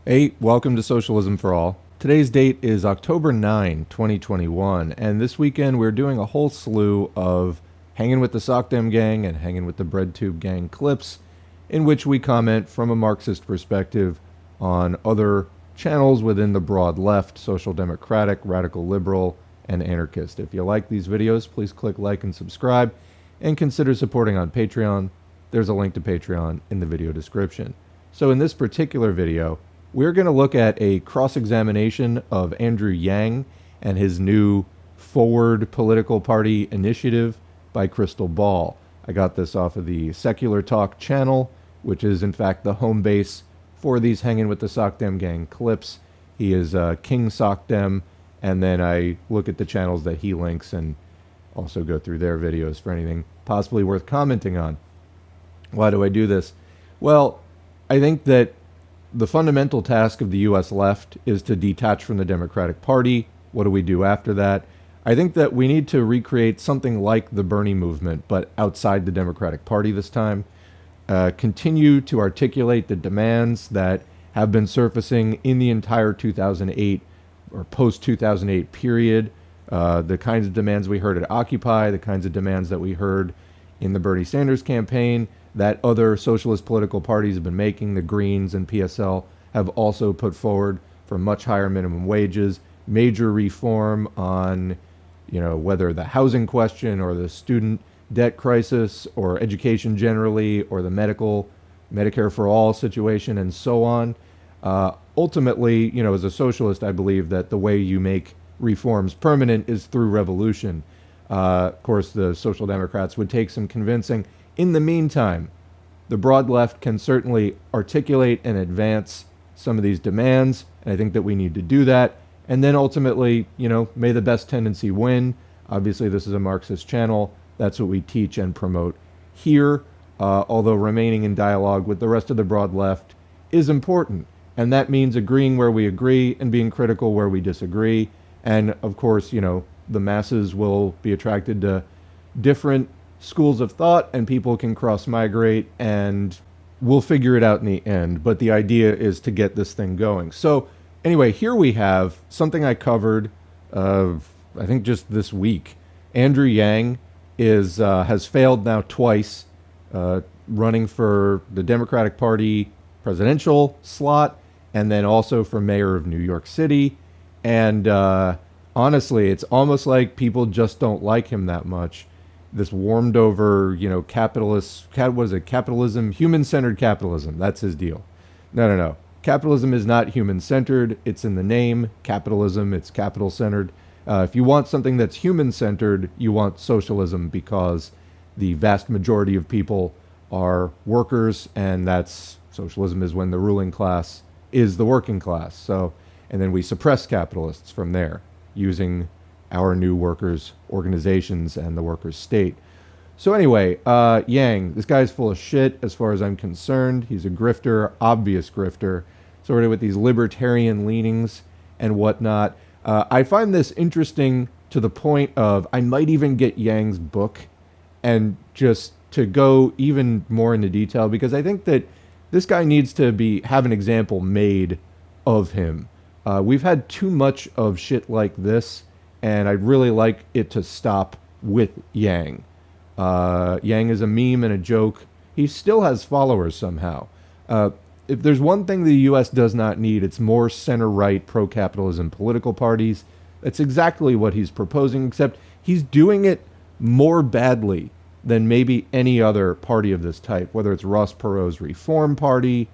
Hey, welcome to Socialism for All. Today's date is October 9, 2021, and this weekend we're doing a whole slew of Hanging with the Sockdem Gang and Hanging with the BreadTube Gang clips in which we comment from a Marxist perspective on other channels within the broad left, social democratic, radical liberal, and anarchist. If you like these videos, please click like and subscribe, and consider supporting on Patreon. There's a link to Patreon in the video description. So in this particular video, we're going to look at a cross-examination of Andrew Yang and his new Forward Political Party initiative by Krystal. I got this off of the Secular Talk channel, which is in fact the home base for these Hanging with the Sockdem Gang clips. He is King Sockdem, and then I look at the channels that he links and also go through their videos for anything possibly worth commenting on. Why do I do this? Well, I think that the fundamental task of the U.S. left is to detach from the Democratic Party. What do we do after that? I think that we need to recreate something like the Bernie movement, but outside the Democratic Party this time. Continue to articulate the demands that have been surfacing in the entire 2008 or post-2008 period. The kinds of demands we heard at Occupy, the kinds of demands that we heard in the Bernie Sanders campaign, that other socialist political parties have been making. The Greens and PSL have also put forward for much higher minimum wages, major reform on, whether the housing question or the student debt crisis or education generally or the Medicare for all situation and so on. Ultimately, as a socialist, I believe that the way you make reforms permanent is through revolution. Of course, the Social Democrats would take some convincing. In the meantime, the broad left can certainly articulate and advance some of these demands, and I think that we need to do that. And then ultimately, may the best tendency win. Obviously, this is a Marxist channel. That's what we teach and promote here, although remaining in dialogue with the rest of the broad left is important. And that means agreeing where we agree and being critical where we disagree. And of course, the masses will be attracted to different schools of thought, and people can cross-migrate, and we'll figure it out in the end. But the idea is to get this thing going. So anyway, here we have something I covered, I think just this week. Andrew Yang has failed now twice, running for the Democratic Party presidential slot, and then also for mayor of New York City. And honestly, it's almost like people just don't like him that much. This warmed over, capitalism, human-centered capitalism. That's his deal. No. Capitalism is not human-centered. It's in the name, capitalism. It's capital-centered. If you want something that's human-centered, you want socialism, because the vast majority of people are workers, and socialism is when the ruling class is the working class. So, and then we suppress capitalists from there using our new workers' organizations and the workers' state. So anyway, Yang, this guy's full of shit as far as I'm concerned. He's a grifter, obvious grifter, sort of with these libertarian leanings and whatnot. I find this interesting to the point of I might even get Yang's book and just to go even more into detail, because I think that this guy needs to have an example made of him. We've had too much of shit like this, and I'd really like it to stop with Yang. Yang is a meme and a joke. He still has followers somehow. If there's one thing the U.S. does not need, it's more center-right pro-capitalism political parties. That's exactly what he's proposing, except he's doing it more badly than maybe any other party of this type, whether it's Ross Perot's Reform Party.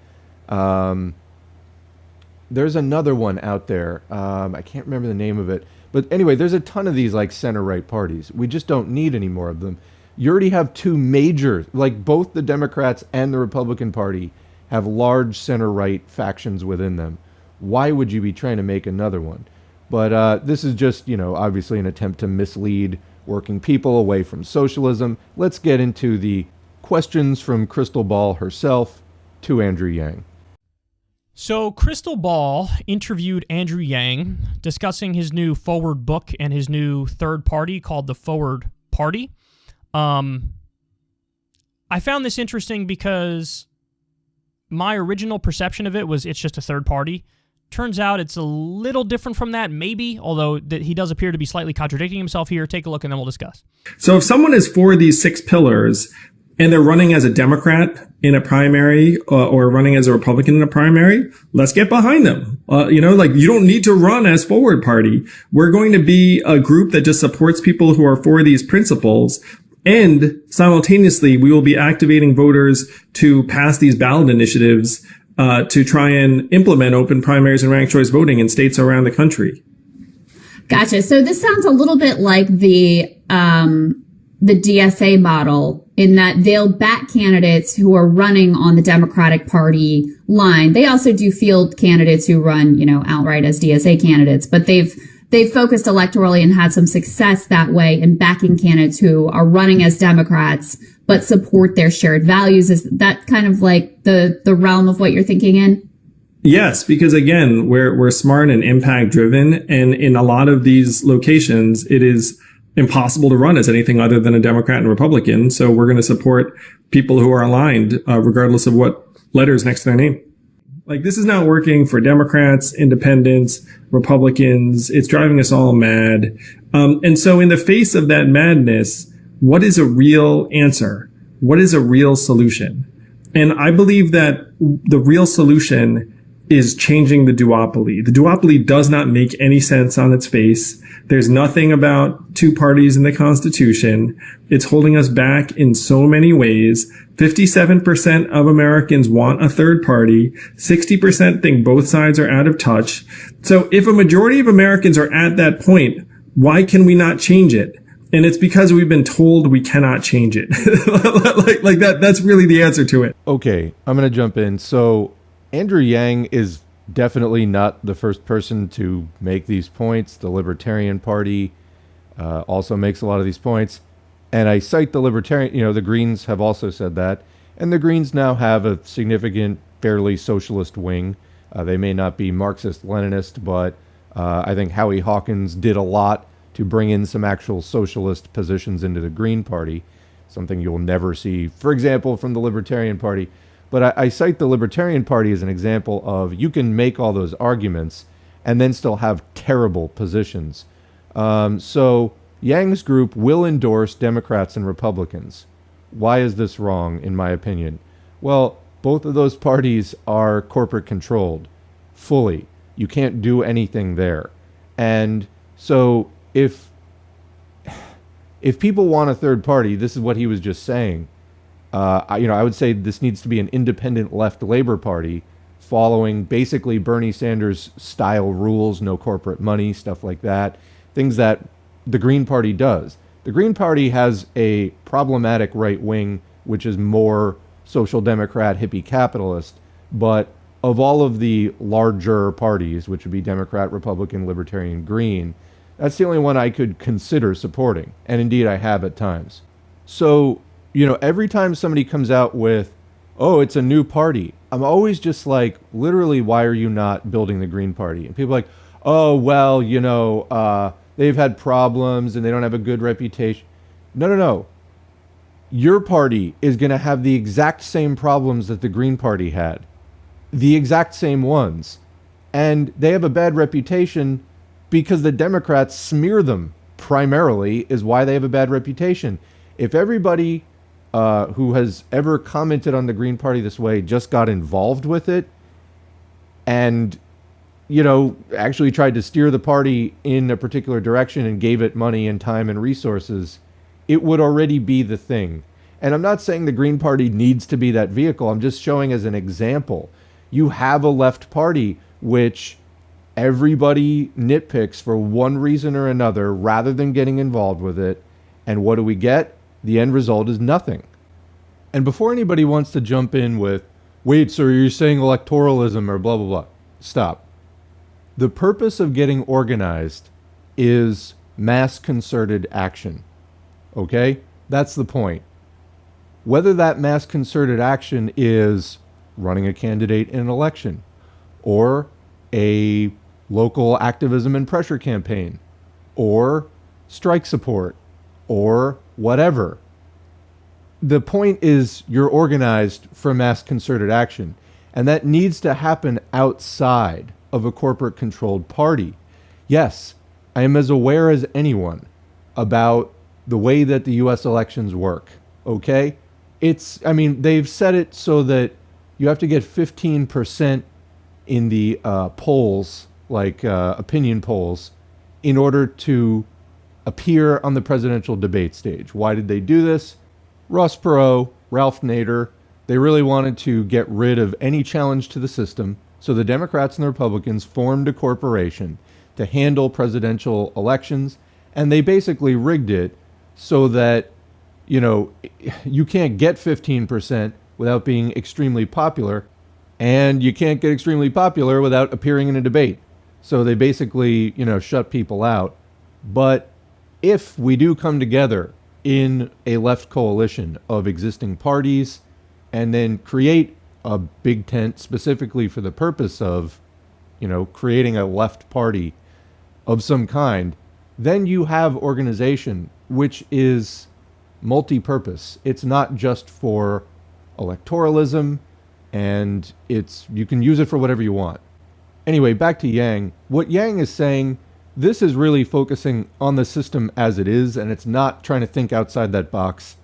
There's another one out there. I can't remember the name of it. But anyway, there's a ton of these like center-right parties. We just don't need any more of them. You already have two major, like both the Democrats and the Republican Party have large center-right factions within them. Why would you be trying to make another one? But this is just, obviously an attempt to mislead working people away from socialism. Let's get into the questions from Krystal herself to Andrew Yang. So Krystal interviewed Andrew Yang discussing his new Forward book and his new third party called the Forward Party. I found this interesting because my original perception of it was it's just a third party. Turns out it's a little different from that, maybe, although he does appear to be slightly contradicting himself here. Take a look and then we'll discuss. So if someone is for these 6 pillars and they're running as a Democrat in a primary or running as a Republican in a primary, let's get behind them. You don't need to run as Forward Party. We're going to be a group that just supports people who are for these principles. And simultaneously, we will be activating voters to pass these ballot initiatives to try and implement open primaries and ranked choice voting in states around the country. Gotcha. So this sounds a little bit like the DSA model in that they'll back candidates who are running on the Democratic Party line. They also do field candidates who run, outright as DSA candidates, but they've focused electorally and had some success that way in backing candidates who are running as Democrats but support their shared values. Is that kind of like the realm of what you're thinking in? Yes, because again, we're smart and impact driven. And in a lot of these locations, it is impossible to run as anything other than a Democrat and Republican. So we're going to support people who are aligned, regardless of what letters next to their name. Like, this is not working for Democrats, independents, Republicans. It's driving us all mad. And so in the face of that madness, what is a real answer? What is a real solution? And I believe that the real solution is changing the duopoly. The duopoly does not make any sense on its face. There's nothing about 2 parties in the Constitution. It's holding us back in so many ways. 57% of Americans want a third party. 60% think both sides are out of touch. So if a majority of Americans are at that point, why can we not change it? And it's because we've been told we cannot change it. like that. That's really the answer to it. Okay, I'm going to jump in. So Andrew Yang is definitely not the first person to make these points. The Libertarian Party also makes a lot of these points. And I cite the Libertarian, the Greens have also said that. And the Greens now have a significant, fairly socialist wing. They may not be Marxist-Leninist, but I think Howie Hawkins did a lot to bring in some actual socialist positions into the Green Party, something you'll never see, for example, from the Libertarian Party. But I cite the Libertarian Party as an example of you can make all those arguments and then still have terrible positions. So Yang's group will endorse Democrats and Republicans. Why is this wrong, in my opinion? Well, both of those parties are corporate controlled, fully. You can't do anything there. And so if people want a third party, this is what he was just saying. I would say this needs to be an independent left Labor Party following basically Bernie Sanders style rules, no corporate money, stuff like that, things that the Green Party does. The Green Party has a problematic right wing, which is more social democrat, hippie capitalist, but of all of the larger parties, which would be Democrat, Republican, Libertarian, Green, that's the only one I could consider supporting. And indeed, I have at times. So, every time somebody comes out with, oh, it's a new party, I'm always just like, literally, why are you not building the Green Party? And people are like, oh, well, they've had problems and they don't have a good reputation. No. Your party is going to have the exact same problems that the Green Party had. The exact same ones. And they have a bad reputation because the Democrats smear them, primarily, is why they have a bad reputation. If everybody who has ever commented on the Green Party this way just got involved with it and, actually tried to steer the party in a particular direction and gave it money and time and resources, it would already be the thing. And I'm not saying the Green Party needs to be that vehicle. I'm just showing as an example. You have a left party which everybody nitpicks for one reason or another rather than getting involved with it. And what do we get? The end result is nothing. And before anybody wants to jump in with, wait, so you're saying electoralism or blah, blah, blah, stop. The purpose of getting organized is mass concerted action. Okay? That's the point. Whether that mass concerted action is running a candidate in an election or a local activism and pressure campaign or strike support or whatever. The point is you're organized for mass concerted action. And that needs to happen outside of a corporate-controlled party. Yes, I am as aware as anyone about the way that the U.S. elections work, okay? They've set it so that you have to get 15% in the polls, like opinion polls, in order to appear on the presidential debate stage. Why did they do this? Ross Perot, Ralph Nader, they really wanted to get rid of any challenge to the system, so the Democrats and the Republicans formed a corporation to handle presidential elections, and they basically rigged it so that, you can't get 15% without being extremely popular, and you can't get extremely popular without appearing in a debate. So they basically, shut people out. But if we do come together in a left coalition of existing parties and then create a big tent specifically for the purpose of, creating a left party of some kind, then you have organization which is multi-purpose. It's not just for electoralism, and you can use it for whatever you want. Anyway, back to Yang. What Yang is saying, this is really focusing on the system as it is, and it's not trying to think outside that box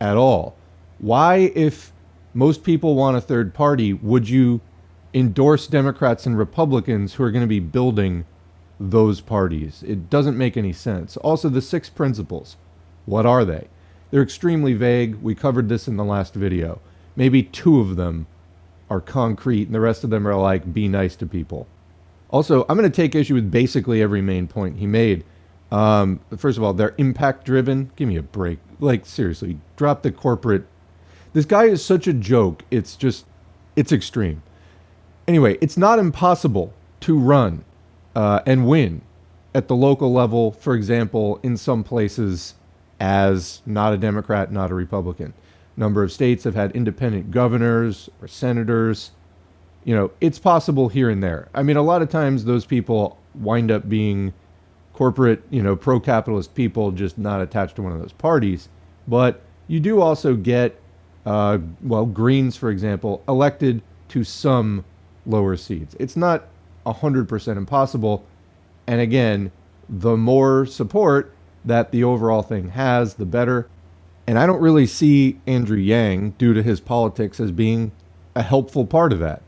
at all. Why, if most people want a third party, would you endorse Democrats and Republicans who are going to be building those parties? It doesn't make any sense. Also, the 6 principles, what are they? They're extremely vague. We covered this in the last video. Maybe 2 of them are concrete, and the rest of them are like, be nice to people. Also, I'm going to take issue with basically every main point he made. First of all, they're impact-driven. Give me a break. Like, seriously, drop the corporate. This guy is such a joke. It's extreme. Anyway, it's not impossible to run and win at the local level, for example, in some places as not a Democrat, not a Republican. Number of states have had independent governors or senators. It's possible here and there. A lot of times those people wind up being corporate, pro-capitalist people just not attached to one of those parties. But you do also get, Greens, for example, elected to some lower seats. It's not 100% impossible. And again, the more support that the overall thing has, the better. And I don't really see Andrew Yang, due to his politics, as being a helpful part of that.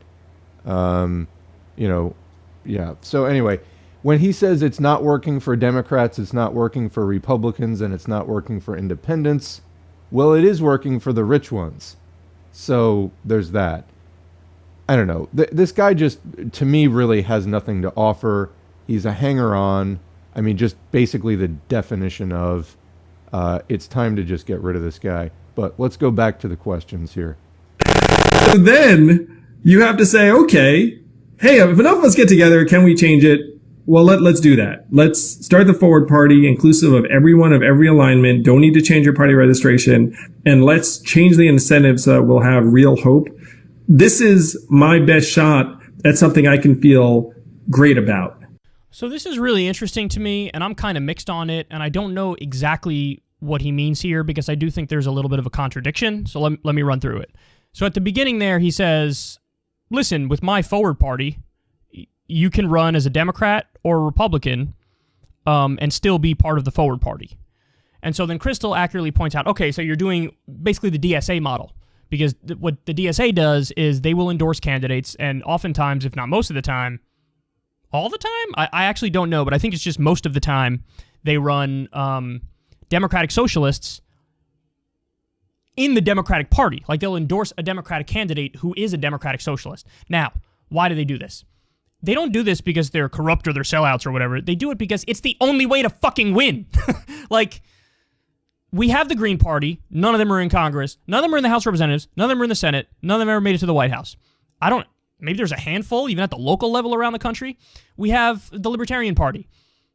Yeah. So anyway, when he says it's not working for Democrats, it's not working for Republicans, and it's not working for independents, well, it is working for the rich ones. So there's that. I don't know. This guy just, to me, really has nothing to offer. He's a hanger-on. Just basically the definition of it's time to just get rid of this guy. But let's go back to the questions here. So then you have to say, okay, hey, if enough of us get together, can we change it? Well, let's do that. Let's start the Forward Party, inclusive of everyone of every alignment. Don't need to change your party registration. And let's change the incentives so that we'll have real hope. This is my best shot at something I can feel great about. So this is really interesting to me, and I'm kind of mixed on it, and I don't know exactly what he means here because I do think there's a little bit of a contradiction. So let me run through it. So at the beginning there, he says, listen, with my Forward Party, you can run as a Democrat or a Republican and still be part of the Forward Party. And so then Krystal accurately points out, okay, so you're doing basically the DSA model, because what the DSA does is they will endorse candidates, and oftentimes, if not most of the time, all the time? I actually don't know, but I think it's just most of the time they run Democratic Socialists in the Democratic Party. Like, they'll endorse a Democratic candidate who is a Democratic Socialist. Now, why do they do this? They don't do this because they're corrupt or they're sellouts or whatever. They do it because it's the only way to fucking win. Like, we have the Green Party. None of them are in Congress. None of them are in the House of Representatives. None of them are in the Senate. None of them ever made it to the White House. Maybe there's a handful, even at the local level around the country. We have the Libertarian Party.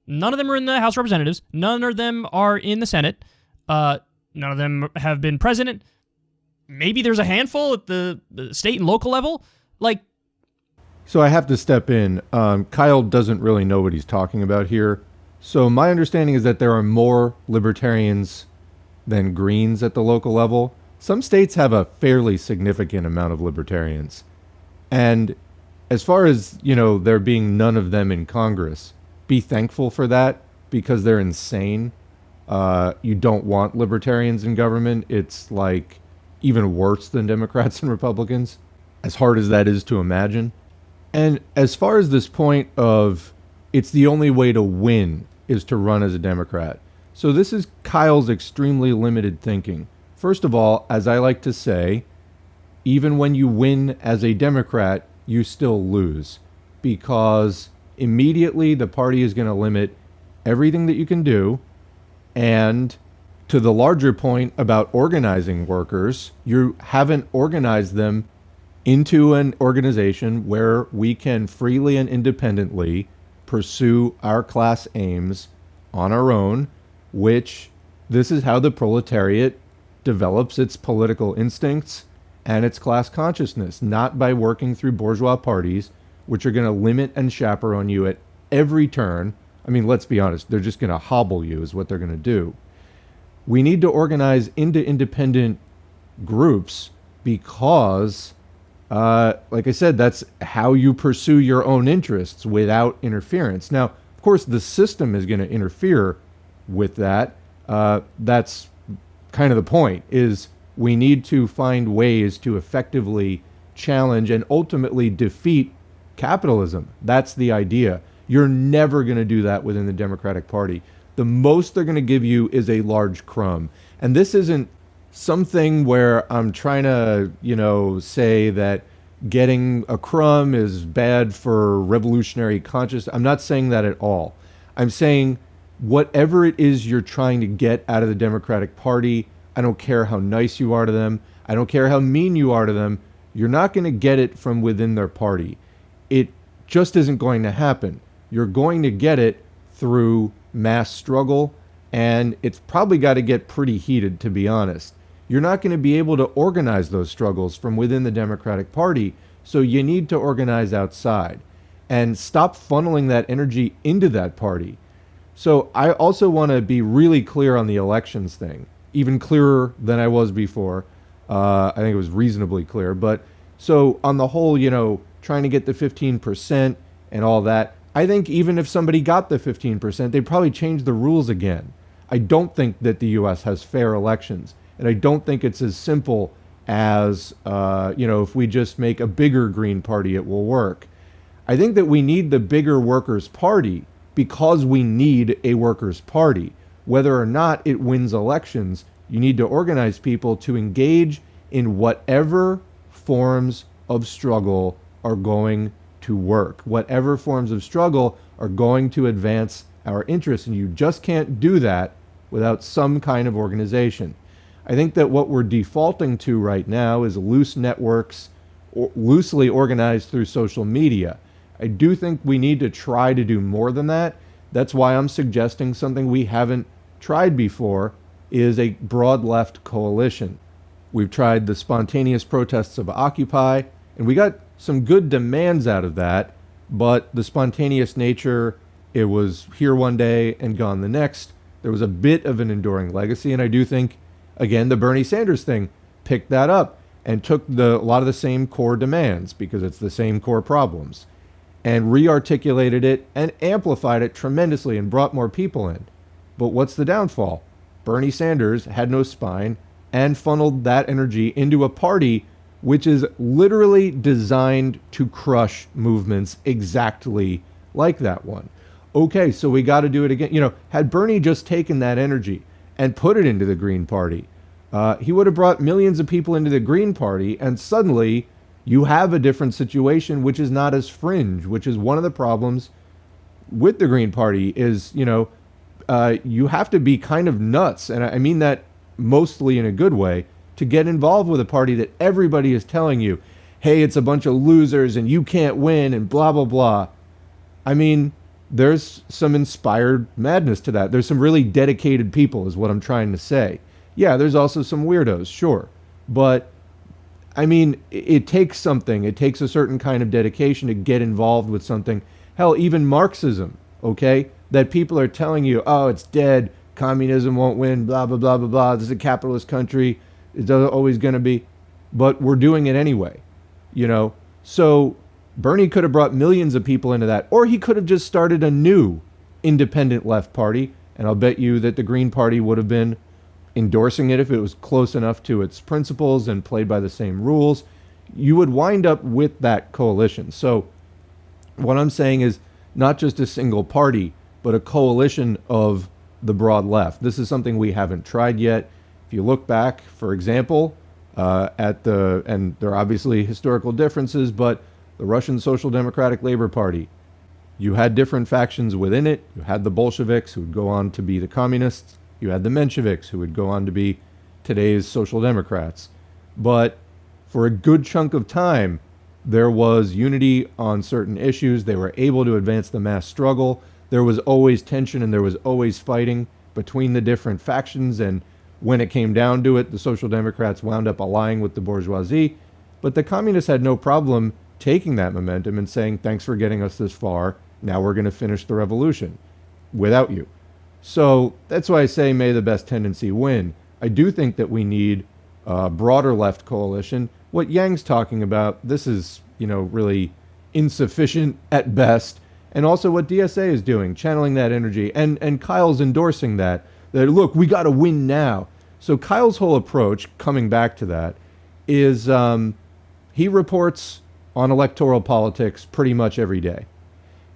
None of them are in the House of Representatives. None of them are in the Senate. None of them have been president. Maybe there's a handful at the state and local level. So I have to step in. Kyle doesn't really know what he's talking about here. So my understanding is that there are more libertarians than Greens at the local level. Some states have a fairly significant amount of libertarians. And as far as, there being none of them in Congress, be thankful for that because they're insane. You don't want libertarians in government. It's like even worse than Democrats and Republicans, as hard as that is to imagine. And as far as this point of it's the only way to win is to run as a Democrat. So this is Kyle's extremely limited thinking. First of all, as I like to say, even when you win as a Democrat, you still lose, because immediately the party is going to limit everything that you can do. And to the larger point about organizing workers, you haven't organized them into an organization where we can freely and independently pursue our class aims on our own, which this is how the proletariat develops its political instincts and its class consciousness, not by working through bourgeois parties, which are going to limit and chaperone you at every turn. I mean, let's be honest, they're just going to hobble you is what they're going to do. We need to organize into independent groups because, like I said, that's how you pursue your own interests without interference. Now, of course, the system is going to interfere with that. That's kind of the point, is we need to find ways to effectively challenge and ultimately defeat capitalism. That's the idea. You're never going to do that within the Democratic Party. The most they're going to give you is a large crumb. And this isn't something where I'm trying to, say that getting a crumb is bad for revolutionary consciousness. I'm not saying that at all. I'm saying whatever it is you're trying to get out of the Democratic Party, I don't care how nice you are to them. I don't care how mean you are to them. You're not going to get it from within their party. It just isn't going to happen. You're going to get it through mass struggle, and it's probably got to get pretty heated, to be honest. You're not going to be able to organize those struggles from within the Democratic Party, so you need to organize outside and stop funneling that energy into that party. So I also want to be really clear on the elections thing, even clearer than I was before. I think it was reasonably clear. But so on the whole, trying to get the 15% and all that, I think even if somebody got the 15%, they'd probably change the rules again. I don't think that the U.S. has fair elections. And I don't think it's as simple as, if we just make a bigger Green Party, it will work. I think that we need the bigger Workers' Party because we need a Workers' Party. Whether or not it wins elections, you need to organize people to engage in whatever forms of struggle are going to work. Whatever forms of struggle are going to advance our interests. And you just can't do that without some kind of organization. I think that what we're defaulting to right now is loose networks, loosely organized through social media. I do think we need to try to do more than that. That's why I'm suggesting something we haven't tried before is a broad left coalition. We've tried the spontaneous protests of Occupy, and we got some good demands out of that, but the spontaneous nature, it was here one day and gone the next. There was a bit of an enduring legacy, and I do think, again, the Bernie Sanders thing picked that up and took a lot of the same core demands, because it's the same core problems, and re-articulated it and amplified it tremendously and brought more people in. But what's the downfall? Bernie Sanders had no spine and funneled that energy into a party which is literally designed to crush movements exactly like that one. Okay, so we got to do it again. Had Bernie just taken that energy and put it into the Green Party, he would have brought millions of people into the Green Party, and suddenly you have a different situation, which is not as fringe, which is one of the problems with the Green Party is, you have to be kind of nuts, and I mean that mostly in a good way, to get involved with a party that everybody is telling you, hey, it's a bunch of losers and you can't win and blah, blah, blah. I mean, there's some inspired madness to that. There's some really dedicated people is what I'm trying to say. Yeah, there's also some weirdos, sure. But, I mean, it takes something. It takes a certain kind of dedication to get involved with something. Hell, even Marxism, okay? That people are telling you, oh, it's dead, communism won't win, blah, blah, blah, blah, blah. This is a capitalist country. It's always going to be. But we're doing it anyway, So Bernie could have brought millions of people into that, or he could have just started a new independent left party, and I'll bet you that the Green Party would have been endorsing it if it was close enough to its principles and played by the same rules. You would wind up with that coalition. So what I'm saying is not just a single party, but a coalition of the broad left. This is something we haven't tried yet. If you look back, for example, and there are obviously historical differences, but the Russian Social Democratic Labor Party, you had different factions within it. You had the Bolsheviks, who would go on to be the communists. You had the Mensheviks, who would go on to be today's Social Democrats. But for a good chunk of time, there was unity on certain issues. They were able to advance the mass struggle. There was always tension and there was always fighting between the different factions. And when it came down to it, the Social Democrats wound up allying with the bourgeoisie. But the communists had no problem taking that momentum and saying, thanks for getting us this far. Now we're going to finish the revolution without you. So that's why I say may the best tendency win. I do think that we need a broader left coalition. What Yang's talking about, this is, really insufficient at best. And also what DSA is doing, channeling that energy. And Kyle's endorsing that look, we got to win now. So Kyle's whole approach, coming back to that, is he reports on electoral politics pretty much every day.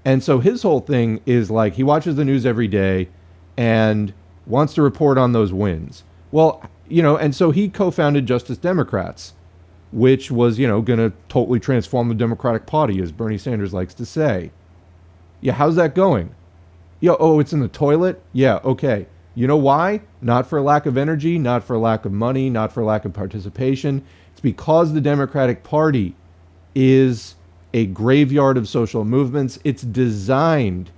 And so his whole thing is like he watches the news every day and wants to report on those wins. Well, and so he co-founded Justice Democrats, which was, going to totally transform the Democratic Party, as Bernie Sanders likes to say. Yeah, how's that going? It's in the toilet? Yeah, okay. You know why? Not for lack of energy, not for lack of money, not for lack of participation. It's because the Democratic Party is a graveyard of social movements. It's designed.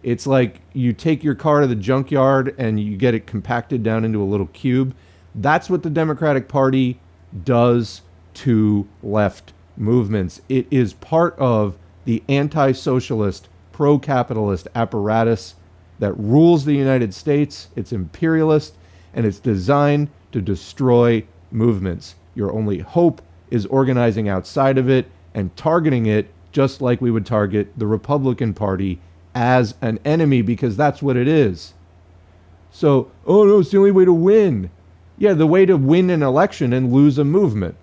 It's like you take your car to the junkyard and you get it compacted down into a little cube. That's what the Democratic Party does to left movements. It is part of the anti-socialist, pro-capitalist apparatus that rules the United States. It's imperialist, and it's designed to destroy movements. Your only hope is organizing outside of it and targeting it just like we would target the Republican Party as an enemy, because that's what it is. So, oh no, it's the only way to win. Yeah, the way to win an election and lose a movement.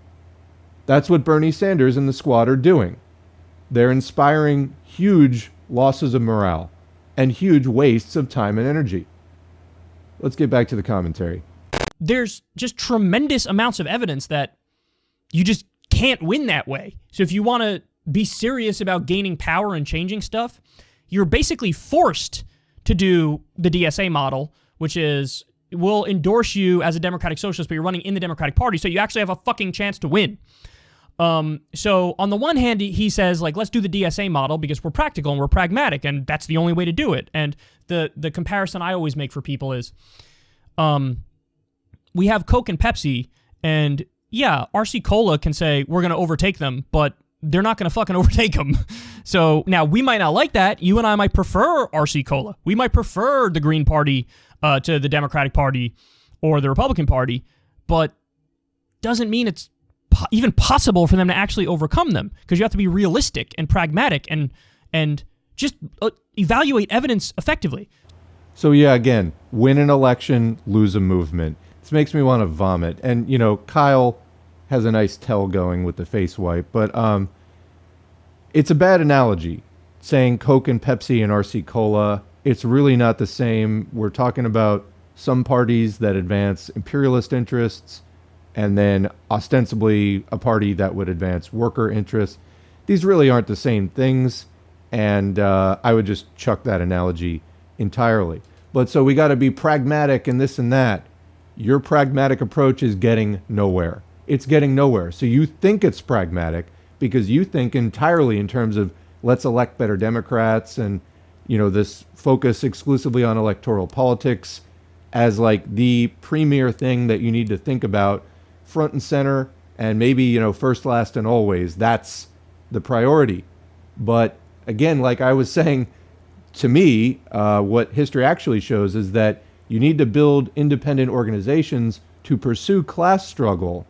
That's what Bernie Sanders and the squad are doing. They're inspiring huge losses of morale and huge wastes of time and energy. Let's get back to the commentary. There's just tremendous amounts of evidence that you just can't win that way. So if you want to be serious about gaining power and changing stuff, you're basically forced to do the DSA model, which is we'll endorse you as a democratic socialist, but you're running in the Democratic Party, so you actually have a fucking chance to win. So on the one hand, he says, like, let's do the DSA model because we're practical and we're pragmatic, and that's the only way to do it. And the comparison I always make for people is, we have Coke and Pepsi, and yeah, RC Cola can say we're going to overtake them, but they're not going to fucking overtake them. So now we might not like that. You and I might prefer RC Cola. We might prefer the Green Party to the Democratic Party or the Republican Party, but doesn't mean it's even possible for them to actually overcome them, because you have to be realistic and pragmatic and just evaluate evidence effectively. So yeah, again, win an election, lose a movement. This makes me want to vomit. And, Kyle has a nice tell going with the face wipe, but it's a bad analogy saying Coke and Pepsi and RC Cola. It's really not the same. We're talking about some parties that advance imperialist interests and then ostensibly a party that would advance worker interests. These really aren't the same things, and I would just chuck that analogy entirely. But so we got to be pragmatic and this and that. Your pragmatic approach is getting nowhere. It's getting nowhere. So you think it's pragmatic because you think entirely in terms of let's elect better Democrats and, this focus exclusively on electoral politics as like the premier thing that you need to think about front and center, and maybe, first, last, and always. That's the priority. But again, like I was saying, to me, what history actually shows is that you need to build independent organizations to pursue class struggle.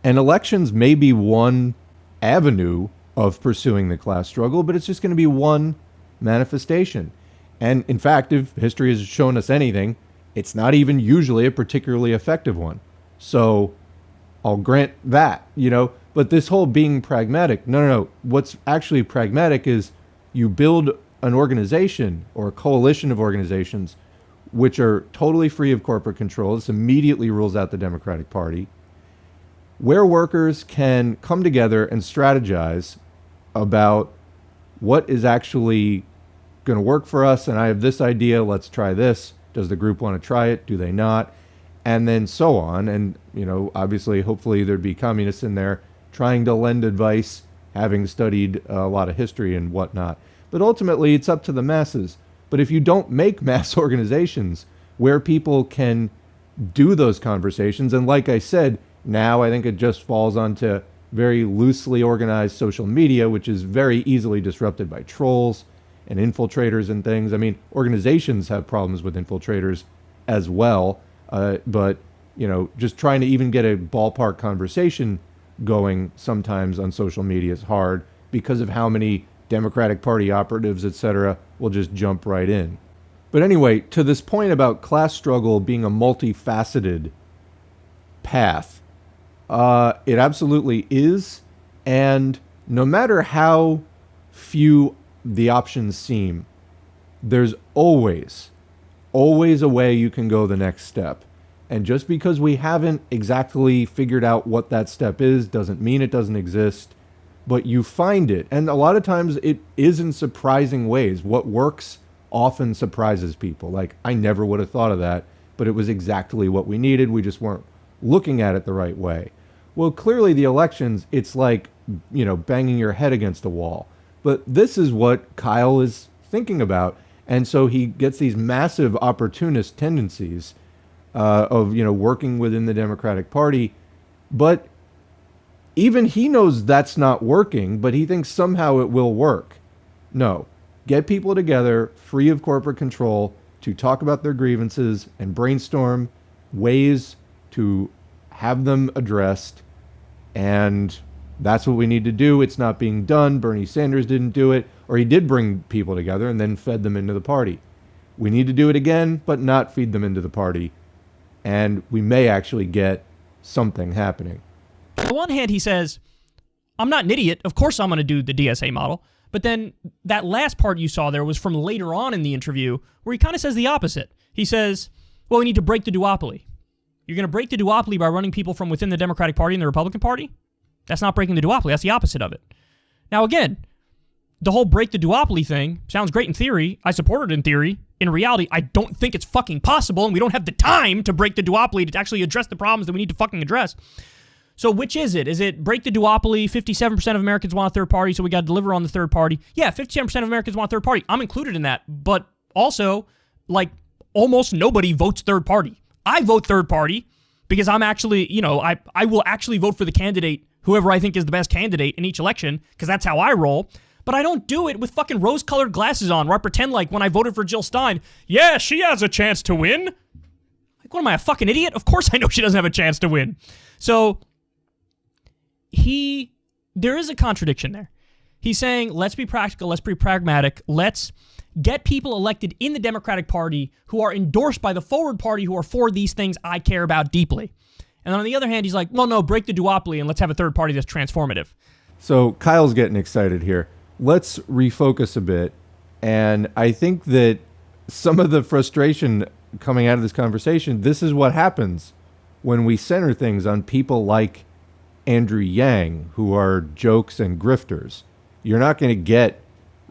And elections may be one avenue of pursuing the class struggle, but it's just going to be one manifestation. And in fact, if history has shown us anything, it's not even usually a particularly effective one. So I'll grant that, but this whole being pragmatic, no. What's actually pragmatic is you build an organization or a coalition of organizations which are totally free of corporate control. This immediately rules out the Democratic Party, where workers can come together and strategize about what is actually going to work for us. And I have this idea, let's try this. Does the group want to try it? Do they not? And then so on. And, obviously, hopefully there'd be communists in there trying to lend advice, having studied a lot of history and whatnot. But ultimately, it's up to the masses. But if you don't make mass organizations where people can do those conversations, and like I said, now I think it just falls onto very loosely organized social media, which is very easily disrupted by trolls and infiltrators and things. I mean, organizations have problems with infiltrators as well, but just trying to even get a ballpark conversation going sometimes on social media is hard because of how many Democratic Party operatives, etc., will just jump right in. But anyway, to this point about class struggle being a multifaceted path, it absolutely is. And no matter how few the options seem, there's always a way you can go the next step. And just because we haven't exactly figured out what that step is doesn't mean it doesn't exist. But you find it. And a lot of times it is in surprising ways. What works often surprises people. Like, I never would have thought of that, but it was exactly what we needed. We just weren't looking at it the right way. Well, clearly the elections, it's like, banging your head against a wall. But this is what Kyle is thinking about. And so he gets these massive opportunist tendencies of, working within the Democratic Party. But even he knows that's not working, but he thinks somehow it will work. No. Get people together, free of corporate control, to talk about their grievances and brainstorm ways to have them addressed. And that's what we need to do. It's not being done. Bernie Sanders didn't do it, or he did bring people together and then fed them into the party. We need to do it again, but not feed them into the party. And we may actually get something happening. On the one hand, he says, I'm not an idiot. Of course I'm going to do the DSA model. But then that last part you saw there was from later on in the interview where he kind of says the opposite. He says, well, we need to break the duopoly. You're going to break the duopoly by running people from within the Democratic Party and the Republican Party? That's not breaking the duopoly. That's the opposite of it. Now, again, the whole break the duopoly thing sounds great in theory. I support it in theory. In reality, I don't think it's fucking possible, and we don't have the time to break the duopoly to actually address the problems that we need to fucking address. So which is it? Is it break the duopoly? 57% of Americans want a third party, so we got to deliver on the third party. Yeah, 57% of Americans want a third party. I'm included in that. But also, almost nobody votes third party. I vote third party because I'm actually, I will actually vote for the candidate, whoever I think is the best candidate in each election, because that's how I roll. But I don't do it with fucking rose-colored glasses on, where I pretend like when I voted for Jill Stein, yeah, she has a chance to win. Like, what am I, a fucking idiot? Of course I know she doesn't have a chance to win. So there is a contradiction there. He's saying, let's be practical, let's be pragmatic, let's get people elected in the Democratic Party who are endorsed by the Forward Party, who are for these things I care about deeply. And then on the other hand, he's like, well, no, break the duopoly and let's have a third party that's transformative. So Kyle's getting excited here. Let's refocus a bit. And I think that some of the frustration coming out of this conversation, this is what happens when we center things on people like Andrew Yang, who are jokes and grifters. You're not going to get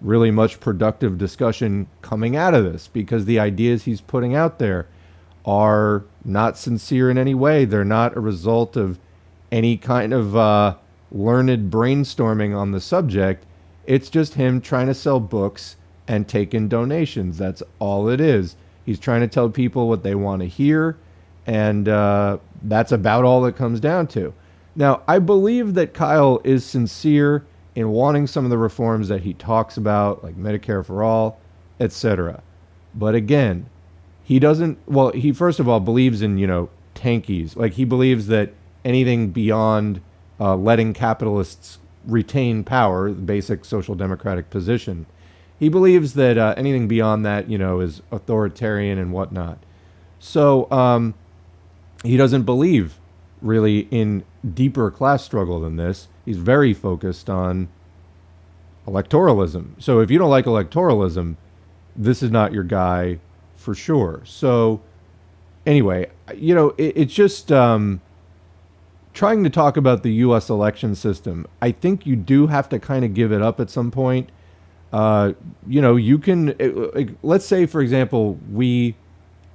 really much productive discussion coming out of this because the ideas he's putting out there are not sincere in any way. They're not a result of any kind of learned brainstorming on the subject. It's just him trying to sell books and take in donations. That's all it is. He's trying to tell people what they want to hear, and that's about all it comes down to. Now, I believe that Kyle is sincere in wanting some of the reforms that he talks about, like Medicare for all, etc. But again, he doesn't, well, he first of all believes in, tankies. Like, he believes that anything beyond letting capitalists retain power, the basic social democratic position. He believes that anything beyond that, is authoritarian and whatnot. So he doesn't believe really in deeper class struggle than this. He's very focused on electoralism. So if you don't like electoralism, this is not your guy for sure. So anyway, it's just trying to talk about the U.S. election system. I think you do have to kind of give it up at some point. You can, let's say, for example, we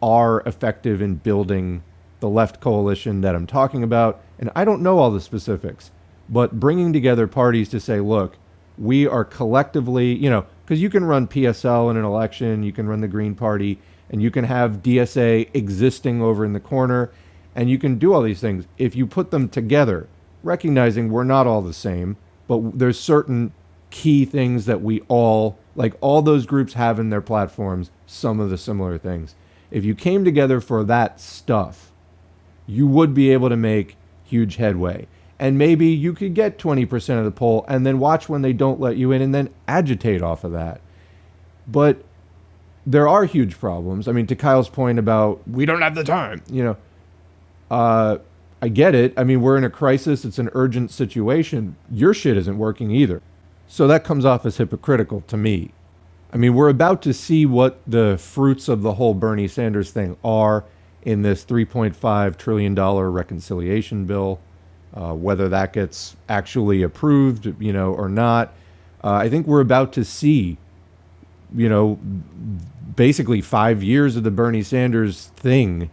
are effective in building the left coalition that I'm talking about. And I don't know all the specifics, but bringing together parties to say, look, we are collectively, because you can run PSL in an election, you can run the Green Party, and you can have DSA existing over in the corner, and you can do all these things. If you put them together, recognizing we're not all the same, but there's certain key things that we all those groups have in their platforms, some of the similar things. If you came together for that stuff, you would be able to make huge headway. And maybe you could get 20% of the poll and then watch when they don't let you in and then agitate off of that. But there are huge problems. I mean, to Kyle's point about we don't have the time, I get it. I mean, we're in a crisis. It's an urgent situation. Your shit isn't working either. So that comes off as hypocritical to me. I mean, we're about to see what the fruits of the whole Bernie Sanders thing are in this $3.5 trillion reconciliation bill, whether that gets actually approved, or not. I think we're about to see, basically 5 years of the Bernie Sanders thing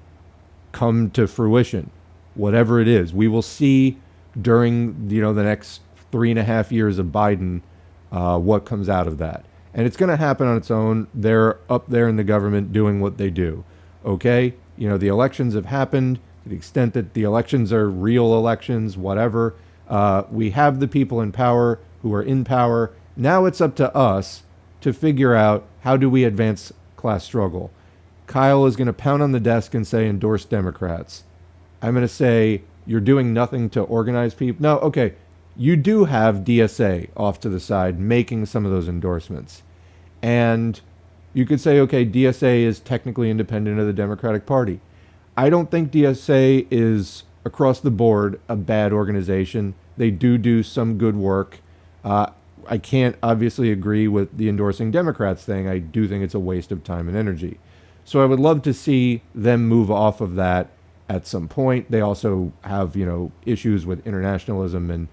come to fruition, whatever it is. We will see during, the next 3.5 years of Biden, what comes out of that. And it's going to happen on its own. They're up there in the government doing what they do. Okay? The elections have happened to the extent that the elections are real elections, whatever. We have the people in power who are in power. Now it's up to us to figure out how do we advance class struggle. Kyle is going to pound on the desk and say endorse Democrats. I'm going to say you're doing nothing to organize people. No, okay. You do have DSA off to the side making some of those endorsements. And you could say, okay, DSA is technically independent of the Democratic Party. I don't think DSA is, across the board, a bad organization. They do some good work. I can't obviously agree with the endorsing Democrats thing. I do think it's a waste of time and energy. So I would love to see them move off of that at some point. They also have, issues with internationalism and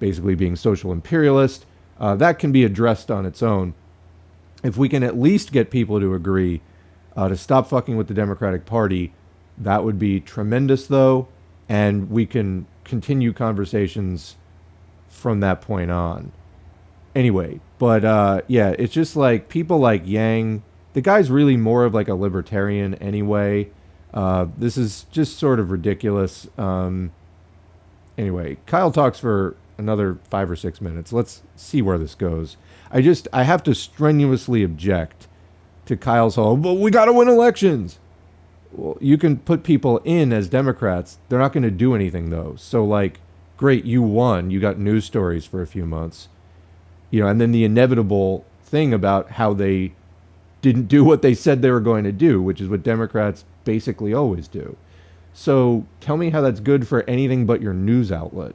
basically being social imperialist. That can be addressed on its own. If we can at least get people to agree to stop fucking with the Democratic Party, that would be tremendous, though, and we can continue conversations from that point on. Anyway, but yeah, it's just like people like Yang, the guy's really more of like a libertarian anyway. This is just sort of ridiculous. Anyway, Kyle talks for another 5 or 6 minutes. Let's see where this goes. I have to strenuously object to Kyle's whole, but we got to win elections. Well, you can put people in as Democrats. They're not going to do anything, though. So, great, you won. You got news stories for a few months. And then the inevitable thing about how they didn't do what they said they were going to do, which is what Democrats basically always do. So tell me how that's good for anything but your news outlet.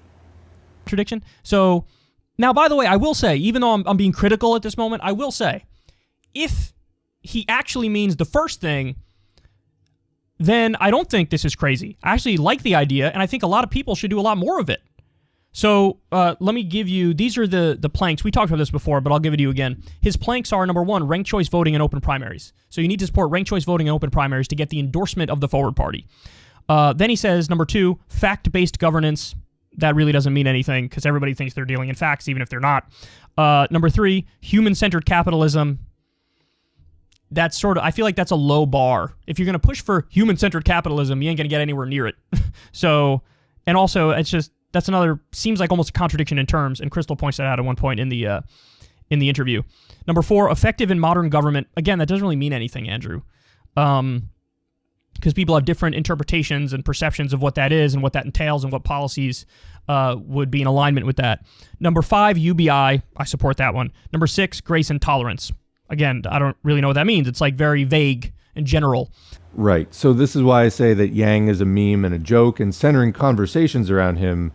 Contradiction. So now, by the way, I will say, even though I'm being critical at this moment, I will say, if he actually means the first thing, then I don't think this is crazy. I actually like the idea, and I think a lot of people should do a lot more of it. So let me give you, these are the planks. We talked about this before, but I'll give it to you again. His planks are, number one, ranked choice voting and open primaries. So you need to support ranked choice voting and open primaries to get the endorsement of the Forward Party. Then he says, number two, fact-based governance. That really doesn't mean anything because everybody thinks they're dealing in facts, even if they're not. Number three, human-centered capitalism. That's I feel like that's a low bar. If you're going to push for human-centered capitalism, you ain't going to get anywhere near it. So, and also, it's just, that's another, seems like almost a contradiction in terms, and Krystal points that out at one point in the interview. Number four, effective in modern government. Again, that doesn't really mean anything, Andrew. because people have different interpretations and perceptions of what that is and what that entails and what policies would be in alignment with that. Number 5, UBI. I support that one. Number 6, grace and tolerance. Again, I don't really know what that means. It's like very vague and general. Right. So this is why I say that Yang is a meme and a joke, and centering conversations around him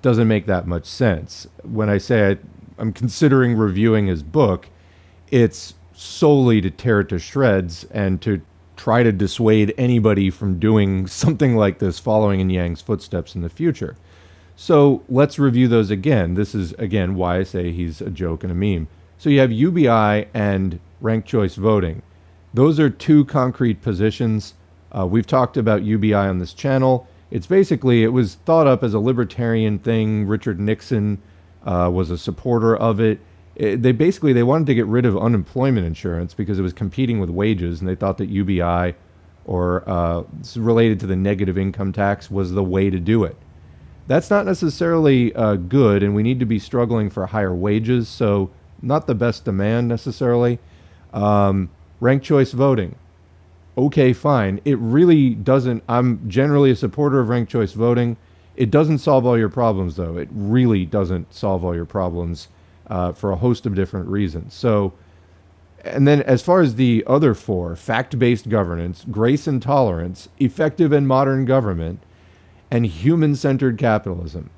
doesn't make that much sense. When I say I'm considering reviewing his book, it's solely to tear it to shreds and to try to dissuade anybody from doing something like this, following in Yang's footsteps in the future. So let's review those again. This is, again, why I say he's a joke and a meme. So you have UBI and ranked choice voting. Those are two concrete positions. We've talked about UBI on this channel. It's basically, it was thought up as a libertarian thing. Richard Nixon was a supporter of it. They wanted to get rid of unemployment insurance because it was competing with wages, and they thought that UBI, or related to the negative income tax, was the way to do it. That's not necessarily good, and we need to be struggling for higher wages, so not the best demand necessarily. Ranked choice voting. Okay, fine. It really doesn't. I'm generally a supporter of ranked choice voting. It doesn't solve all your problems, though. It really doesn't solve all your problems for a host of different reasons. So, and then as far as the other 4, fact-based governance, grace and tolerance, effective and modern government, and human-centered capitalism,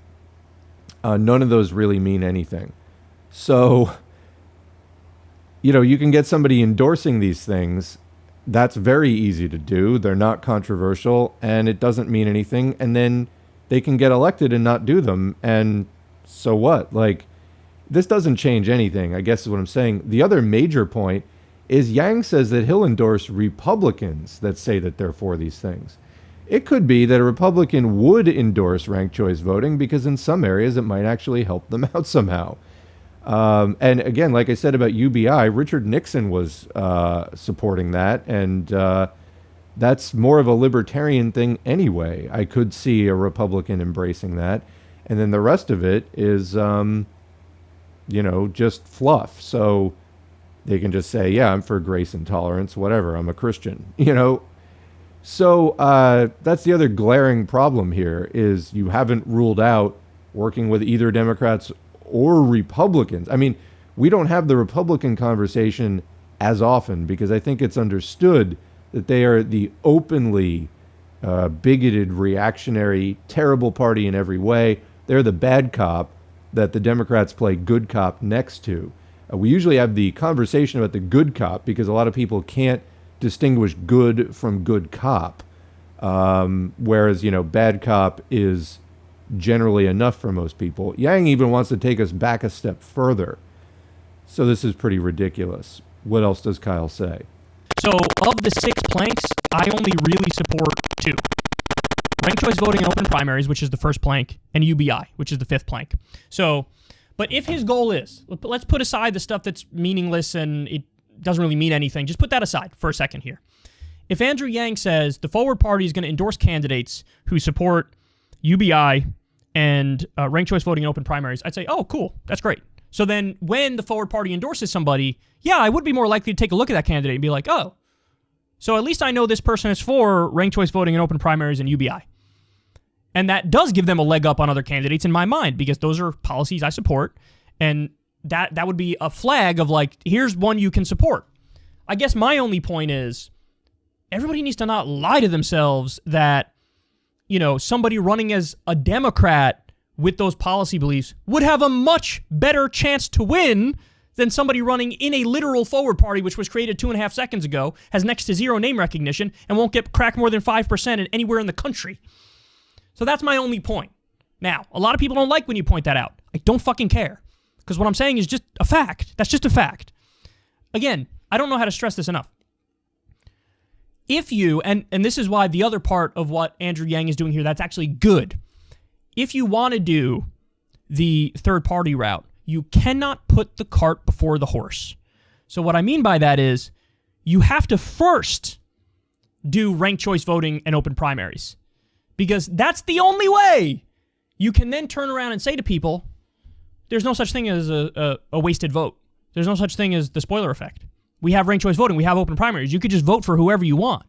none of those really mean anything. So, you can get somebody endorsing these things. That's very easy to do. They're not controversial, and it doesn't mean anything. And then they can get elected and not do them. And so what? Like, this doesn't change anything, I guess is what I'm saying. The other major point is Yang says that he'll endorse Republicans that say that they're for these things. It could be that a Republican would endorse ranked choice voting because in some areas it might actually help them out somehow. And again, like I said about UBI, Richard Nixon was supporting that, and that's more of a libertarian thing anyway. I could see a Republican embracing that. And then the rest of it is, just fluff. So they can just say, yeah, I'm for grace and tolerance, whatever, I'm a Christian, So that's the other glaring problem here is you haven't ruled out working with either Democrats or Republicans. I mean, we don't have the Republican conversation as often because I think it's understood that they are the openly bigoted, reactionary, terrible party in every way. They're the bad cop that the Democrats play good cop next to. We usually have the conversation about the good cop because a lot of people can't distinguish good from good cop, whereas, bad cop is generally enough for most people. Yang even wants to take us back a step further. So this is pretty ridiculous. What else does Kyle say? So of the 6 planks, I only really support 2. Ranked choice voting and open primaries, which is the first plank, and UBI, which is the 5th plank. So, but if his goal is, let's put aside the stuff that's meaningless and it doesn't really mean anything. Just put that aside for a second here. If Andrew Yang says the Forward Party is going to endorse candidates who support UBI and ranked choice voting and open primaries, I'd say, oh, cool, that's great. So then when the Forward Party endorses somebody, yeah, I would be more likely to take a look at that candidate and be like, oh, so at least I know this person is for ranked choice voting and open primaries and UBI. And that does give them a leg up on other candidates in my mind because those are policies I support. And that would be a flag of like, here's one you can support. I guess my only point is everybody needs to not lie to themselves that, somebody running as a Democrat with those policy beliefs would have a much better chance to win than somebody running in a literal Forward Party, which was created 2.5 seconds ago, has next to zero name recognition, and won't get crack more than 5% anywhere in the country. So that's my only point. Now, a lot of people don't like when you point that out. I don't fucking care. Because what I'm saying is just a fact. That's just a fact. Again, I don't know how to stress this enough. If you, and this is why the other part of what Andrew Yang is doing here, that's actually good. If you want to do the third party route, you cannot put the cart before the horse. So what I mean by that is you have to first do ranked choice voting and open primaries. Because that's the only way you can then turn around and say to people, there's no such thing as a wasted vote. There's no such thing as the spoiler effect. We have ranked choice voting. We have open primaries. You could just vote for whoever you want.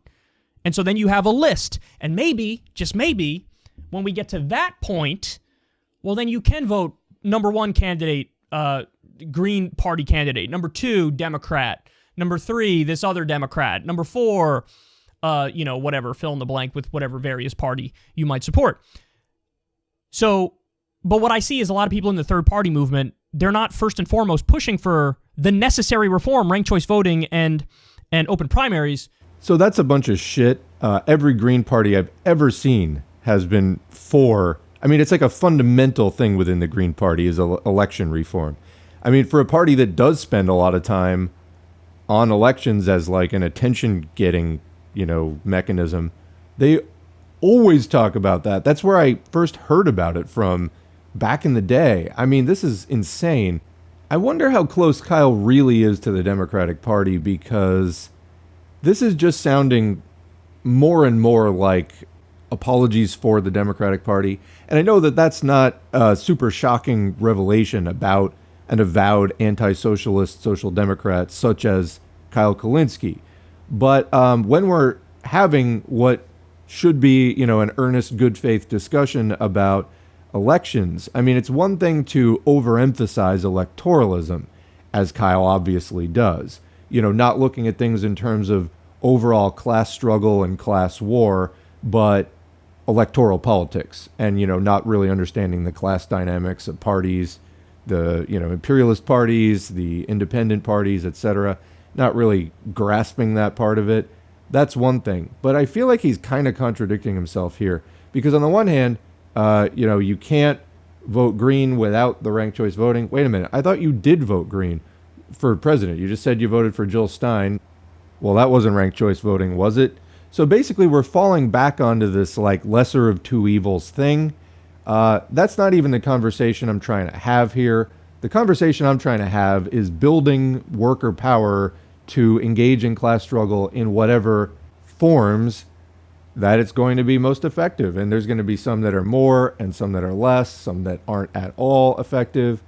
And so then you have a list. And maybe, just maybe, when we get to that point, well, then you can vote number 1 candidate, Green Party candidate. Number 2, Democrat. Number 3, this other Democrat. Number 4, whatever, fill in the blank with whatever various party you might support. So, but what I see is a lot of people in the third party movement, they're not first and foremost pushing for the necessary reform, ranked choice voting and open primaries. So that's a bunch of shit. Every Green Party I've ever seen has been for, I mean, it's like a fundamental thing within the Green Party is election reform. I mean, for a party that does spend a lot of time on elections as like an attention-getting, mechanism, they always talk about that. That's where I first heard about it from back in the day. I mean, this is insane. I wonder how close Kyle really is to the Democratic Party, because this is just sounding more and more like apologies for the Democratic Party. And I know that that's not a super shocking revelation about an avowed anti-socialist social democrat such as Kyle Kulinski. But when we're having what should be, an earnest, good faith discussion about elections, I mean, it's one thing to overemphasize electoralism, as Kyle obviously does, not looking at things in terms of overall class struggle and class war, but electoral politics, and, not really understanding the class dynamics of parties, the, imperialist parties, the independent parties, etc., not really grasping that part of it. That's one thing. But I feel like he's kind of contradicting himself here, because on the one hand, you can't vote Green without the ranked choice voting. Wait a minute. I thought you did vote Green for president. You just said you voted for Jill Stein. Well, that wasn't ranked choice voting, was it? So basically, we're falling back onto this like lesser of two evils thing. That's not even the conversation I'm trying to have here. The conversation I'm trying to have is building worker power to engage in class struggle in whatever forms that it's going to be most effective. And there's going to be some that are more and some that are less, some that aren't at all effective,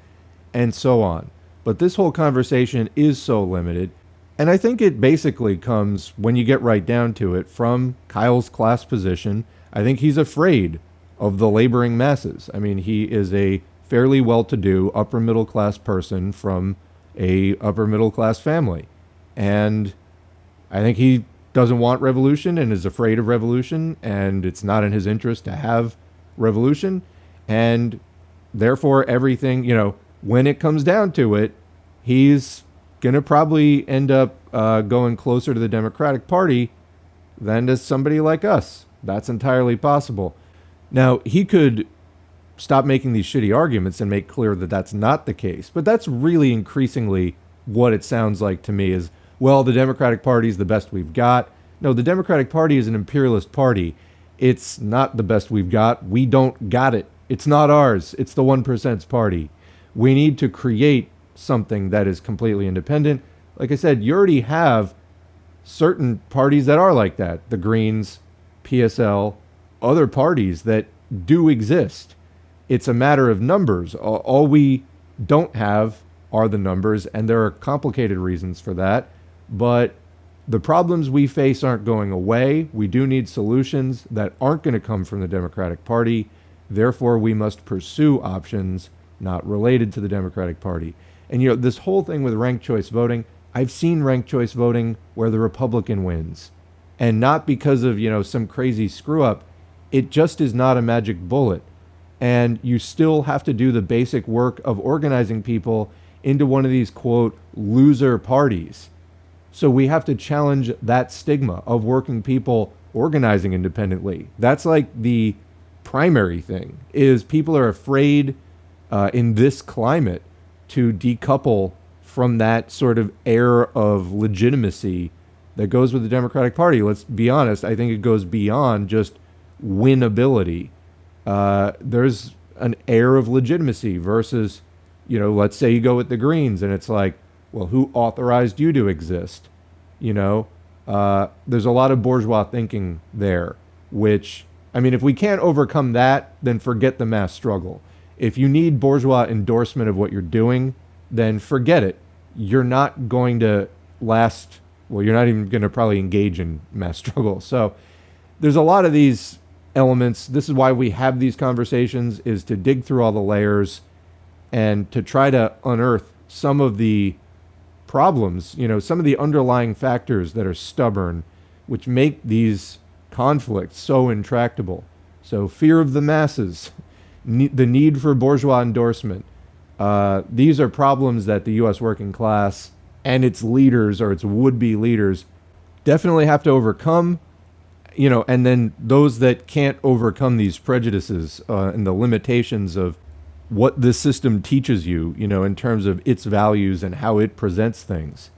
and so on. But this whole conversation is so limited. And I think it basically comes, when you get right down to it, from Kyle's class position. I think he's afraid of the laboring masses. I mean, he is a fairly well-to-do upper middle class person from a upper middle class family. And I think he doesn't want revolution and is afraid of revolution, and it's not in his interest to have revolution. And therefore, everything, when it comes down to it, he's going to probably end up going closer to the Democratic Party than to somebody like us. That's entirely possible. Now, he could stop making these shitty arguments and make clear that that's not the case. But that's really increasingly what it sounds like to me is, well, the Democratic Party is the best we've got. No, the Democratic Party is an imperialist party. It's not the best we've got. We don't got it. It's not ours. It's the 1%'s party. We need to create something that is completely independent. Like I said, you already have certain parties that are like that. The Greens, PSL, other parties that do exist. It's a matter of numbers. All we don't have are the numbers, and there are complicated reasons for that. But the problems we face aren't going away. We do need solutions that aren't going to come from the Democratic Party. Therefore, we must pursue options not related to the Democratic Party. And, this whole thing with ranked choice voting, I've seen ranked choice voting where the Republican wins. And not because of, some crazy screw up. It just is not a magic bullet. And you still have to do the basic work of organizing people into one of these, quote, loser parties. So we have to challenge that stigma of working people organizing independently. That's like the primary thing, is people are afraid in this climate to decouple from that sort of air of legitimacy that goes with the Democratic Party. Let's be honest, I think it goes beyond just winnability. There's an air of legitimacy versus, let's say you go with the Greens and it's like, well, who authorized you to exist? There's a lot of bourgeois thinking there, which, I mean, if we can't overcome that, then forget the mass struggle. If you need bourgeois endorsement of what you're doing, then forget it. You're not going to last Well, you're not even going to probably engage in mass struggle. So there's a lot of these elements. This is why we have these conversations, is to dig through all the layers and to try to unearth some of the problems, some of the underlying factors that are stubborn, which make these conflicts so intractable. So fear of the masses, the need for bourgeois endorsement. These are problems that the U.S. working class and its leaders, or its would-be leaders, definitely have to overcome, and then those that can't overcome these prejudices and the limitations of what this system teaches you, in terms of its values and how it presents things.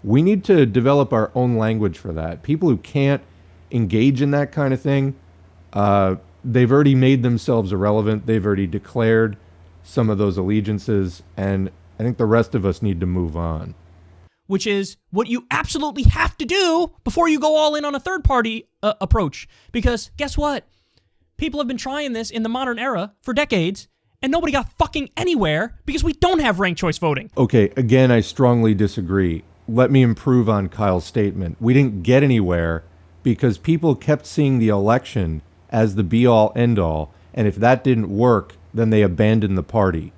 We need to develop our own language for that. People who can't engage in that kind of thing, they've already made themselves irrelevant. They've already declared some of those allegiances, and I think the rest of us need to move on. Which is what you absolutely have to do before you go all in on a third-party approach. Because guess what? People have been trying this in the modern era for decades, and nobody got fucking anywhere because we don't have ranked choice voting. Okay, again, I strongly disagree. Let me improve on Kyle's statement. We didn't get anywhere because people kept seeing the election as the be-all, end-all, and if that didn't work, then they abandoned the party.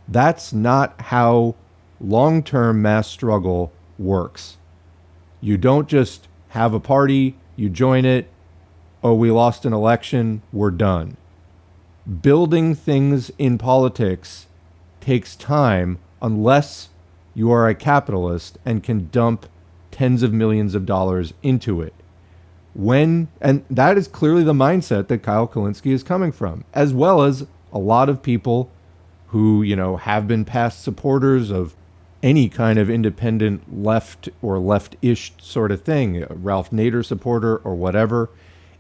That's not how long-term mass struggle works. You don't just have a party, you join it, oh, we lost an election, we're done. Building things in politics takes time unless you are a capitalist and can dump tens of millions of dollars into it. And that is clearly the mindset that Kyle Kulinski is coming from, as well as a lot of people who, have been past supporters of any kind of independent left or left-ish sort of thing, a Ralph Nader supporter or whatever.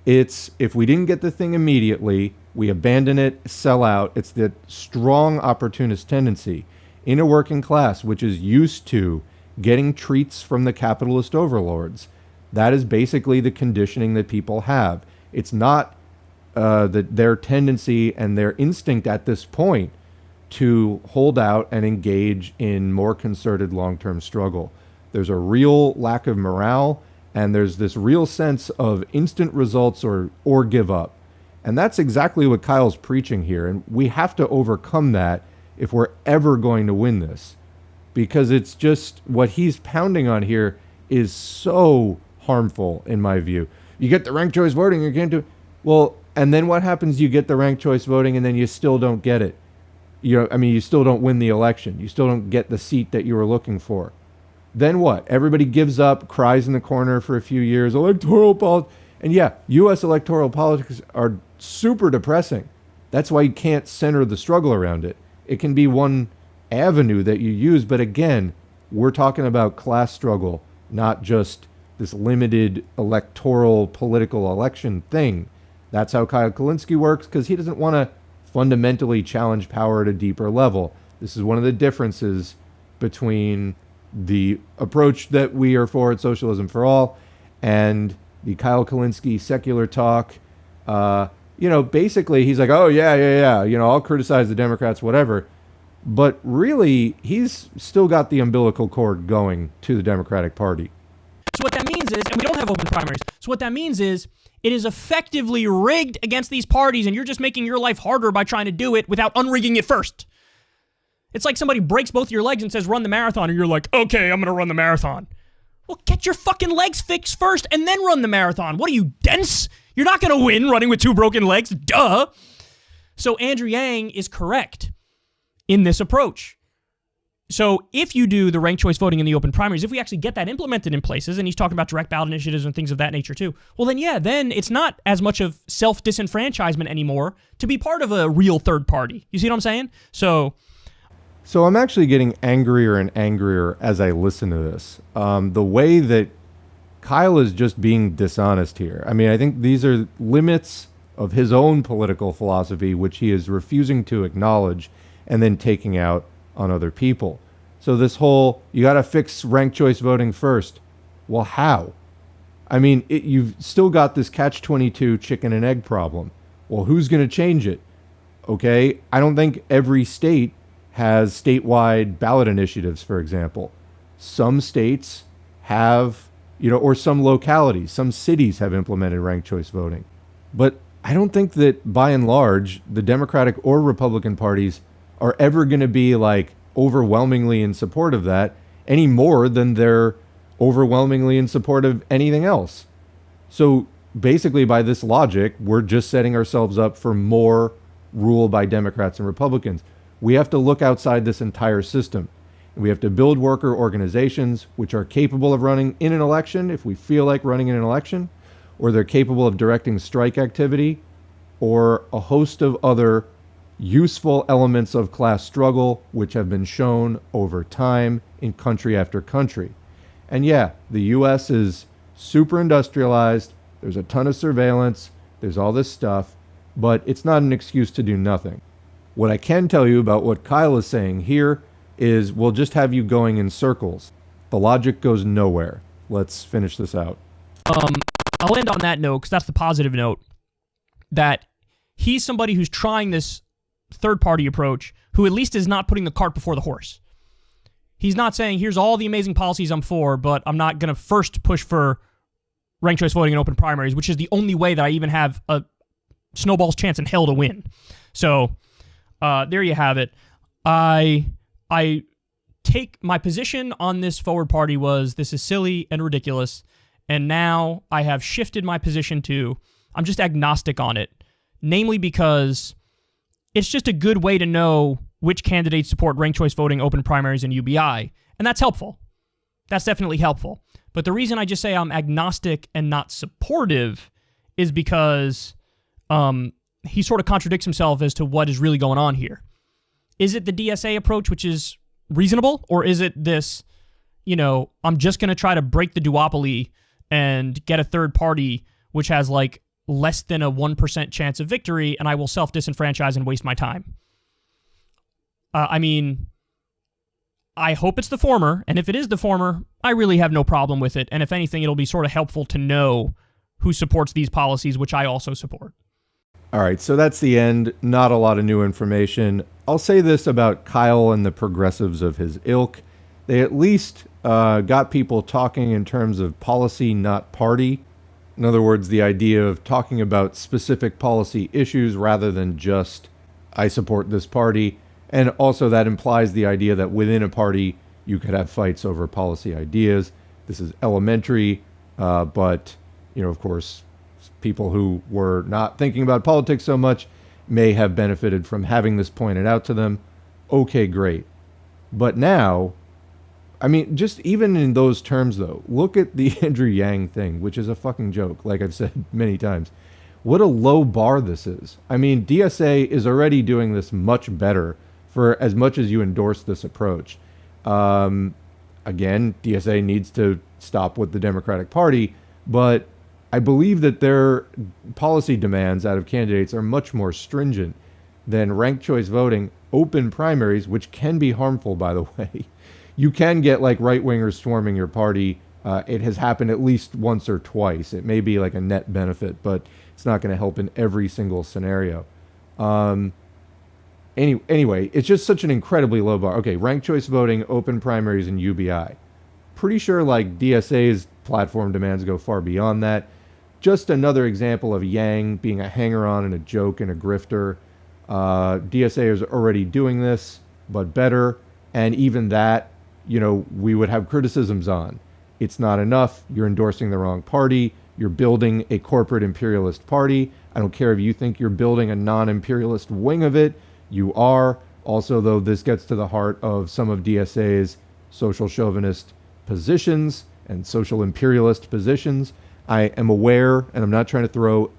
It's, if we didn't get the thing immediately, we abandon it, sell out. It's the strong opportunist tendency in a working class, which is used to getting treats from the capitalist overlords. That is basically the conditioning that people have. It's not their tendency and their instinct at this point to hold out and engage in more concerted long-term struggle. There's a real lack of morale, and there's this real sense of instant results or give up. And that's exactly what Kyle's preaching here, and we have to overcome that if we're ever going to win this. Because it's just, what he's pounding on here is so harmful, in my view. You get the ranked choice voting, you can't do it. Well, and then what happens? You get the ranked choice voting, and then you still don't get it. You still don't win the election. You still don't get the seat that you were looking for. Then what? Everybody gives up, cries in the corner for a few years. Electoral politics. And yeah, U.S. electoral politics are super depressing. That's why you can't center the struggle around it. It can be one avenue that you use, but again, we're talking about class struggle, not just this limited electoral political election thing. That's how Kyle Kulinski works, because he doesn't want to fundamentally challenge power at a deeper level. This is one of the differences between the approach that we are for at Socialism for All and the Kyle Kulinski secular talk. Basically he's like, oh yeah, I'll criticize the Democrats, whatever. But really, he's still got the umbilical cord going to the Democratic Party. So what that means is, and we don't have open primaries, so what that means is, it is effectively rigged against these parties, and you're just making your life harder by trying to do it without unrigging it first. It's like somebody breaks both your legs and says, run the marathon, and you're like, okay, I'm going to run the marathon. Well, get your fucking legs fixed first, and then run the marathon. What are you, dense? You're not going to win running with two broken legs, duh. So Andrew Yang is correct in this approach. So if you do the ranked choice voting in the open primaries, if we actually get that implemented in places, and he's talking about direct ballot initiatives and things of that nature too, well then it's not as much of self-disenfranchisement anymore to be part of a real third party. You see what I'm saying? So I'm actually getting angrier and angrier as I listen to this. The way that Kyle is just being dishonest here. I mean, I think these are limits of his own political philosophy, which he is refusing to acknowledge and then taking out on other people. So this whole, you got to fix ranked choice voting first. Well, how? I mean, you've still got this catch-22 chicken and egg problem. Well, who's going to change it? Okay, I don't think every state has statewide ballot initiatives, for example. Some states have or some localities, some cities have implemented ranked choice voting. But I don't think that by and large, the Democratic or Republican parties are ever going to be like overwhelmingly in support of that any more than they're overwhelmingly in support of anything else. So basically, by this logic, we're just setting ourselves up for more rule by Democrats and Republicans. We have to look outside this entire system. We have to build worker organizations which are capable of running in an election if we feel like running in an election, or they're capable of directing strike activity, or a host of other useful elements of class struggle which have been shown over time in country after country. And yeah, the US is super industrialized. There's a ton of surveillance. There's all this stuff, but it's not an excuse to do nothing. What I can tell you about what Kyle is saying here is we'll just have you going in circles. The logic goes nowhere. Let's finish this out. I'll end on that note, because that's the positive note, that he's somebody who's trying this third-party approach, who at least is not putting the cart before the horse. He's not saying, here's all the amazing policies I'm for, but I'm not going to first push for ranked choice voting and open primaries, which is the only way that I even have a snowball's chance in hell to win. So there you have it. I take my position on this forward party was this is silly and ridiculous, and now I have shifted my position to I'm just agnostic on it, namely because it's just a good way to know which candidates support ranked choice voting, open primaries, and UBI, and that's helpful. That's definitely helpful. But the reason I just say I'm agnostic and not supportive is because he sort of contradicts himself as to what is really going on here. Is it the DSA approach, which is reasonable, or is it this, I'm just going to try to break the duopoly and get a third party which has like less than a 1% chance of victory, and I will self-disenfranchise and waste my time? I hope it's the former, and if it is the former, I really have no problem with it, and if anything, it'll be sort of helpful to know who supports these policies, which I also support. All right, so that's the end. Not a lot of new information. I'll say this about Kyle and the progressives of his ilk. They at least got people talking in terms of policy, not party. In other words, the idea of talking about specific policy issues rather than just, I support this party. And also that implies the idea that within a party, you could have fights over policy ideas. This is elementary, but, of course, people who were not thinking about politics so much may have benefited from having this pointed out to them. Okay, great. But now, just even in those terms, though, look at the Andrew Yang thing, which is a fucking joke, like I've said many times. What a low bar this is. DSA is already doing this much better for as much as you endorse this approach. Again, DSA needs to stop with the Democratic Party, but I believe that their policy demands out of candidates are much more stringent than ranked choice voting, open primaries, which can be harmful, by the way. You can get like right-wingers swarming your party. It has happened at least once or twice. It may be like a net benefit, but it's not going to help in every single scenario. Anyway, it's just such an incredibly low bar. Okay, ranked choice voting, open primaries, and UBI. Pretty sure like DSA's platform demands go far beyond that. Just another example of Yang being a hanger-on and a joke and a grifter. DSA is already doing this, but better. And even that, we would have criticisms on. It's not enough. You're endorsing the wrong party. You're building a corporate imperialist party. I don't care if you think you're building a non-imperialist wing of it. You are. Also, though, this gets to the heart of some of DSA's social chauvinist positions and social imperialist positions. I am aware, and I'm not trying to throw,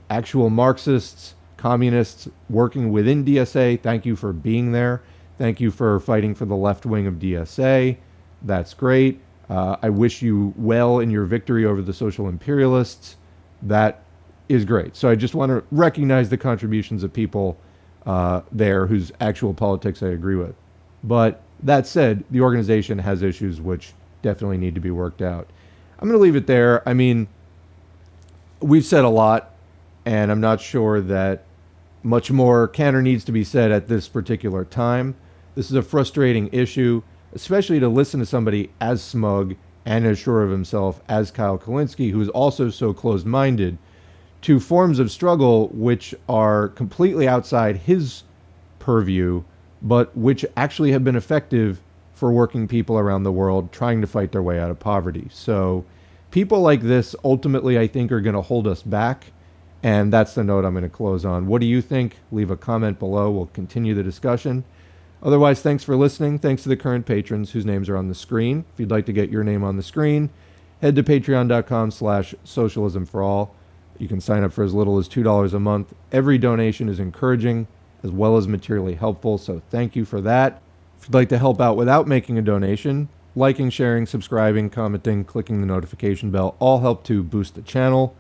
actual Marxists, communists working within DSA. Thank you for being there. Thank you for fighting for the left wing of DSA. That's great. I wish you well in your victory over the social imperialists. That is great. So I just want to recognize the contributions of people there whose actual politics I agree with. But that said, the organization has issues which definitely need to be worked out. I'm going to leave it there. We've said a lot, and I'm not sure that much more can or needs to be said at this particular time. This is a frustrating issue, especially to listen to somebody as smug and as sure of himself as Kyle Kulinski, who is also so closed-minded to forms of struggle which are completely outside his purview, but which actually have been effective for working people around the world trying to fight their way out of poverty. So people like this ultimately, I think, are going to hold us back. And that's the note I'm going to close on. What do you think? Leave a comment below. We'll continue the discussion. Otherwise, thanks for listening. Thanks to the current patrons whose names are on the screen. If you'd like to get your name on the screen, head to patreon.com/socialismforall. You can sign up for as little as $2 a month. Every donation is encouraging as well as materially helpful, so thank you for that. If you'd like to help out without making a donation, liking, sharing, subscribing, commenting, clicking the notification bell all help to boost the channel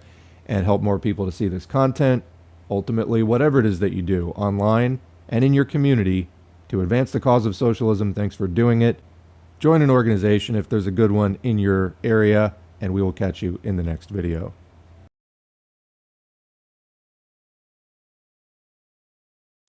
and help more people to see this content. Ultimately, whatever it is that you do online and in your community to advance the cause of socialism, thanks for doing it. Join an organization if there's a good one in your area, and we will catch you in the next video.